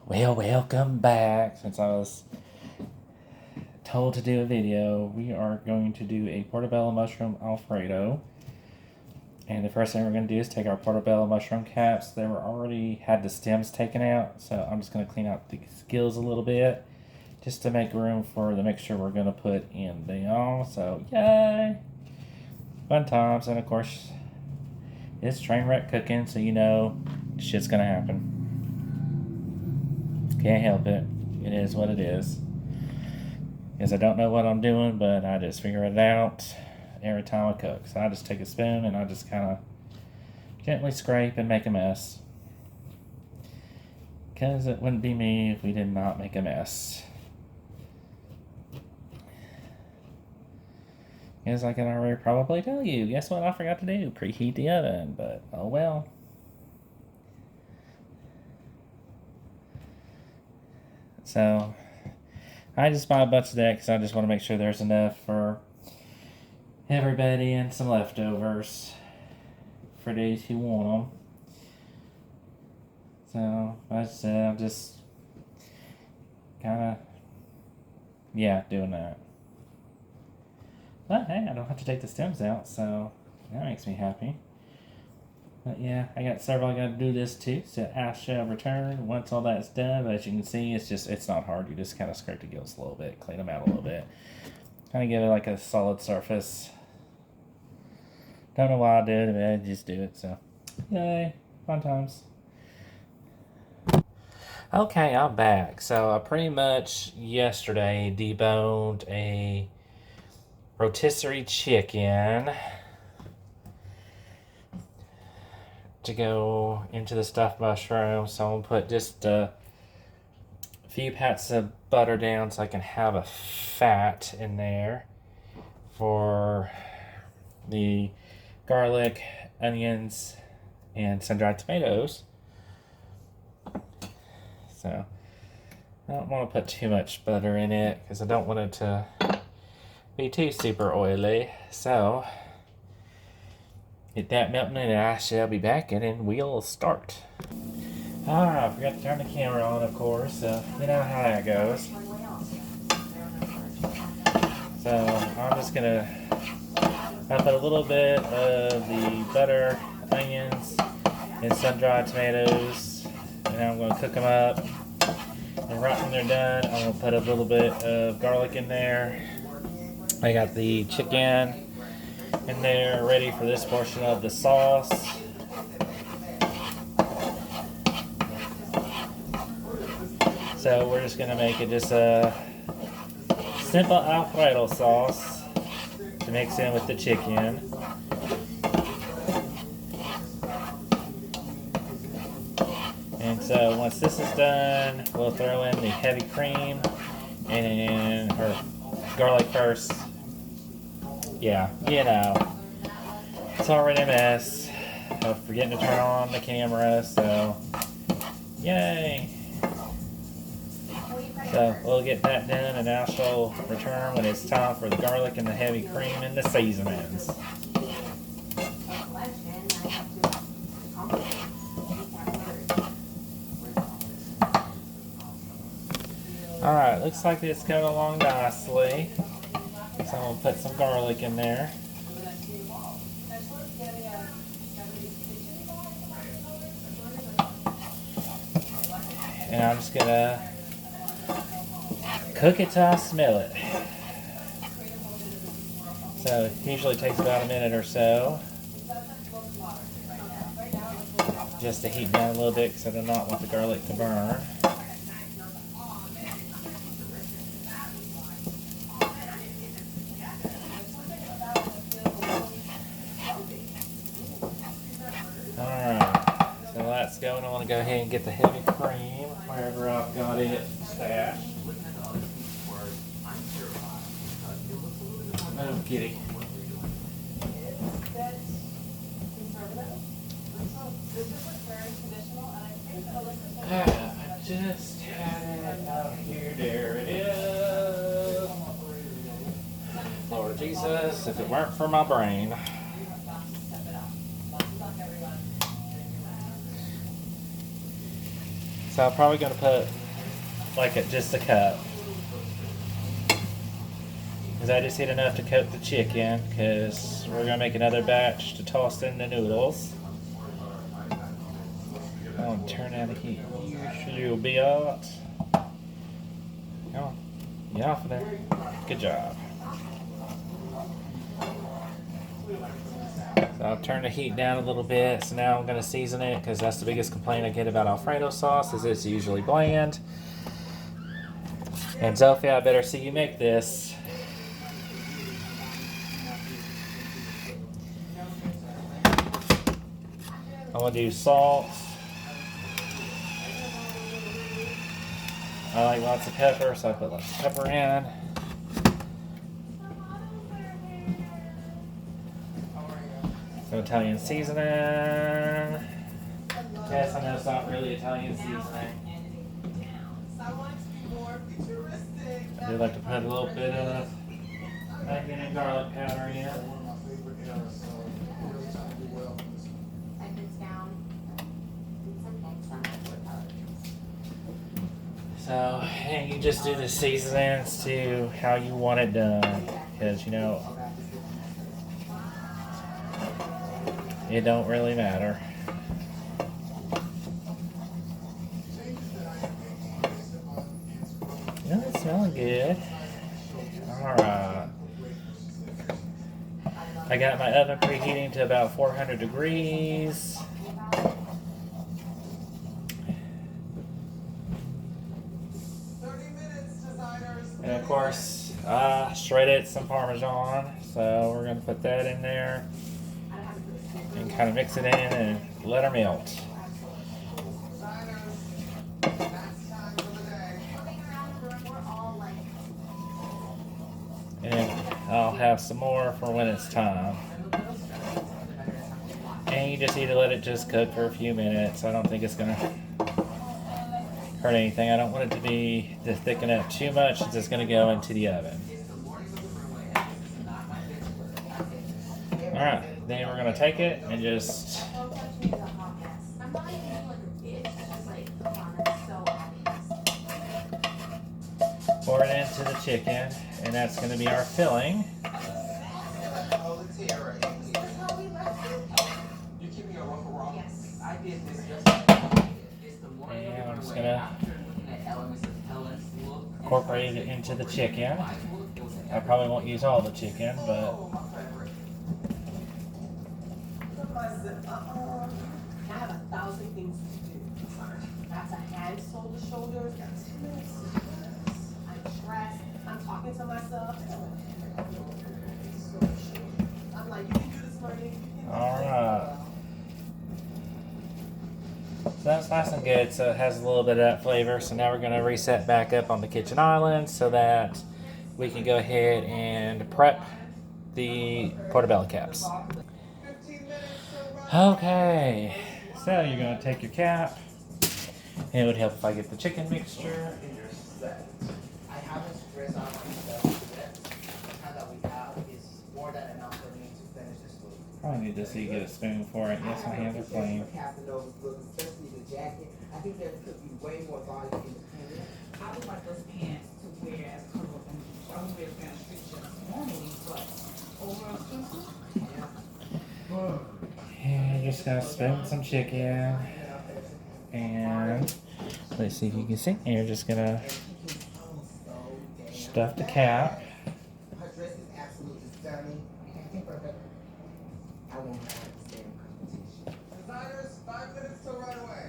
Well, welcome back. Since I was told to do a video, we are going to do a Portobello mushroom Alfredo. And the first thing we're going to do is take our Portobello mushroom caps. They were already had the stems taken out, so I'm just going to clean out the gills a little bit just to make room for the mixture we're going to put in them. So, yay! Fun times, and of course, it's Trainwreck cooking, so you know shit's going to happen. Can't help it. It is what it is. Because I don't know what I'm doing, but I just figure it out every time I cook. So I just take a spoon and I just kind of gently scrape and make a mess. Because it wouldn't be me if we did not make a mess. As I can already probably tell you, guess what I forgot to do? Preheat the oven, but oh well. So, I just buy a bunch of that because I just want to make sure there's enough for everybody and some leftovers for those who want them. So, like I said, I'm just kind of, doing that. But hey, I don't have to take the stems out, so that makes me happy. But yeah, I got several I got to do this too, so I shall return once all that's done. But as you can see, it's not hard. You just kind of scrape the gills a little bit, clean them out a little bit. Kind of give it like a solid surface. Don't know why I did it, but I just do it, so yay, fun times. Okay, I'm back. So I pretty much yesterday deboned a rotisserie chicken to go into the stuffed mushroom. So I'm gonna put just a few pats of butter down so I can have a fat in there for the garlic, onions, and sun-dried tomatoes. So I don't want to put too much butter in it because I don't want it to be too super oily. So get that melting and I shall be back and then we'll start. Alright, I forgot to turn the camera on, of course, so you know how that goes. So I'm just gonna put a little bit of the butter, onions, and sun-dried tomatoes, and I'm gonna cook them up. And right when they're done, I'm gonna put a little bit of garlic in there. I got the chicken in there ready for this portion of the sauce. So we're just gonna make it just a simple Alfredo sauce to mix in with the chicken. And so once this is done, we'll throw in the heavy cream or garlic first. Yeah, you know, it's already a mess. I'm forgetting to turn on the camera, so yay! So we'll get that done, and I shall return when it's time for the garlic and the heavy cream and the seasonings. Alright, looks like it's coming along nicely. So I'm going to put some garlic in there. And I'm just going to cook it till I smell it. So it usually takes about a minute or so. Just to heat down a little bit because I do not want the garlic to burn. That's going. I want to go ahead and get the heavy cream wherever I've got it stashed. Oh, kitty. I just had it out here. There it is. Lord Jesus, if it weren't for my brain. So I'm probably gonna put like just a cup. Because I just need enough to coat the chicken, because we're gonna make another batch to toss in the noodles. I'll turn down the heat just a little bit. Come on, get off of there. Good job. So I'll turn the heat down a little bit. So now I'm going to season it, because that's the biggest complaint I get about Alfredo sauce, is it's usually bland. And Sophia, I better see you make this. I'm going to do salt. I like lots of pepper, so I put lots of pepper in. Some Italian seasoning. Yes, I know it's not really Italian seasoning. I do like to put a little bit of onion and garlic powder in. So, and you just do the seasonings to how you want it done, because, you know, it don't really matter. You know, it's smelling good. Alright. I got my oven preheating to about 400 degrees. And of course, I shredded some Parmesan, so we're going to put that in there and kind of mix it in and let her melt. And I'll have some more for when it's time. And you just need to let it just cook for a few minutes. I don't think it's going to hurt anything. I don't want it to be to thicken up too much. It's just going to go into the oven. Alright, then we're going to take it and just pour it into the chicken, and that's going to be our filling. And I'm just going to incorporate it into the chicken. I probably won't use all the chicken, but I have 1,000 things to do. That's a hand, shoulders. I'm stressed. I'm talking to myself. I'm like, you can do this, Marty. alright. So that's nice and good, so it has a little bit of that flavor. So now we're going to reset back up on the kitchen island so that we can go ahead and prep the Portobello caps. Okay, so you're going to take your cap. It would help if I get the chicken mixture. I haven't stressed out myself. The time that we have is more than enough for me to finish this look. Probably need to see you get a spoon for it. Yes, my hands are clean. Especially the jacket. I think there could be way more volume in the pants. I would like those pants to wear as cover and I would wear pants street shirts normally, but over expensive. And you're just going to spoon some chicken. And let's see if you can see. And you're just going to stuff the cap. Her dress is absolutely stunning. I won't have to stand competition. Designers, 5 minutes till right away.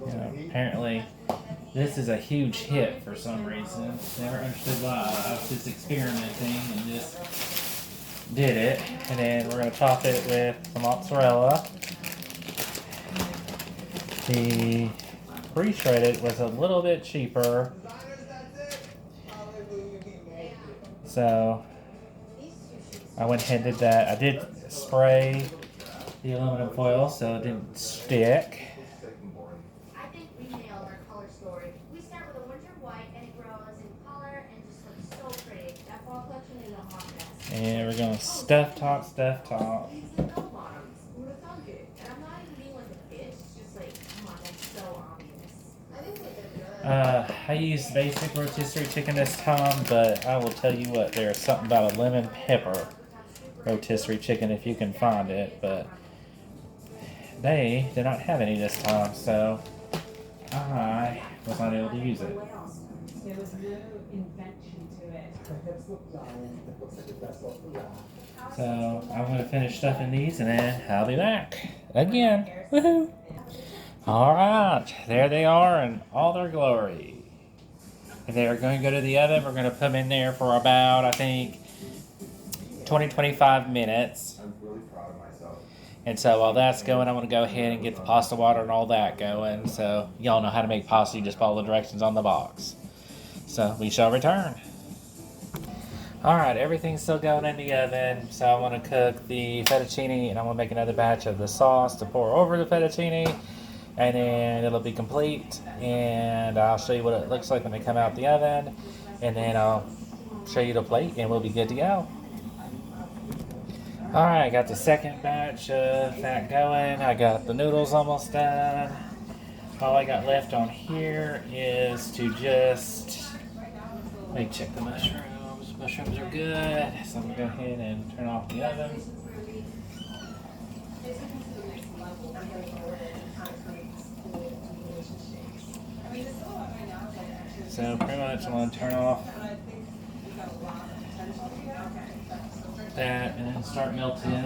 You know, apparently, this is a huge hit for some reason. Never understood why. I was just experimenting and just did it. And then we're going to top it with some mozzarella. The pre-shredded was a little bit cheaper. So I went ahead and did that. I did spray the aluminum foil so it didn't stick. I think we nailed our color story. We start with a winter white and it grows in color and just looks so pretty. That fall collection is a hot mess. And we're going to stuff top. These are no bottoms. Who would have thunk it? And I'm not even being like a bitch. I used basic rotisserie chicken this time, but I will tell you what, there's something about a lemon pepper rotisserie chicken if you can find it, but they did not have any this time, so I was not able to use it. There was no invention to it. So I'm gonna finish stuffing these and then I'll be back again. Woohoo! Alright, there they are in all their glory. They're going to go to the oven. We're going to put them in there for about, I think, 20-25 minutes. I'm really proud of myself. And so while that's going, I'm going to go ahead and get the pasta water and all that going. So y'all know how to make pasta. You just follow the directions on the box. So we shall return. Alright, everything's still going in the oven. So I want to cook the fettuccine and I'm going to make another batch of the sauce to pour over the fettuccine. And then it'll be complete. And I'll show you what it looks like when they come out the oven. And then I'll show you the plate and we'll be good to go. Alright, I got the second batch of that going. I got the noodles almost done. All I got left on here is to just, let me check the mushrooms. Mushrooms are good. So I'm going to go ahead and turn off the oven. So pretty much I'm going to turn off that and then start melting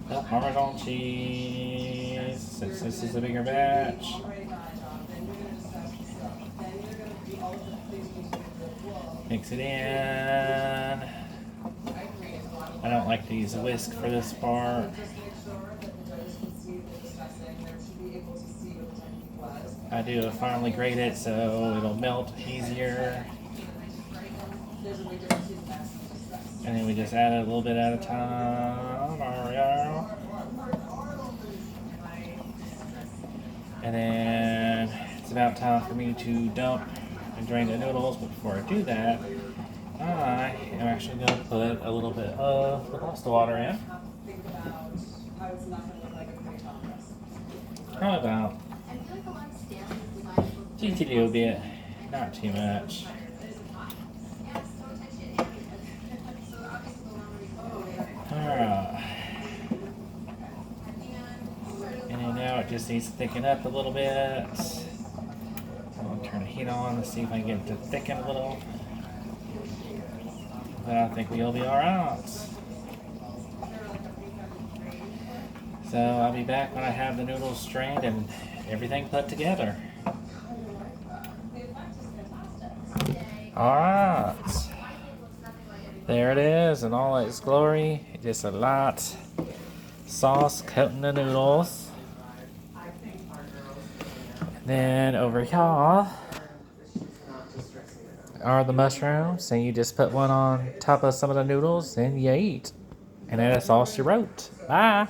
the Parmesan cheese, since this is a bigger batch. Mix it in. I don't like to use a whisk for this part. I do finely grate it so it'll melt easier. And then we just add it a little bit at a time. There we go. And then it's about time for me to dump and drain the noodles. But before I do that, I am actually going to put a little bit of the pasta water in. Probably about just a little bit, not too much. Alright. And then now it just needs to thicken up a little bit. I'm going to turn the heat on to see if I can get it to thicken a little. But I think we'll be alright. So I'll be back when I have the noodles strained and everything put together. Alright. There it is in all its glory. Just a light sauce coating the noodles. And then over here are the mushrooms. And you just put one on top of some of the noodles and you eat. And that's all she wrote. Bye.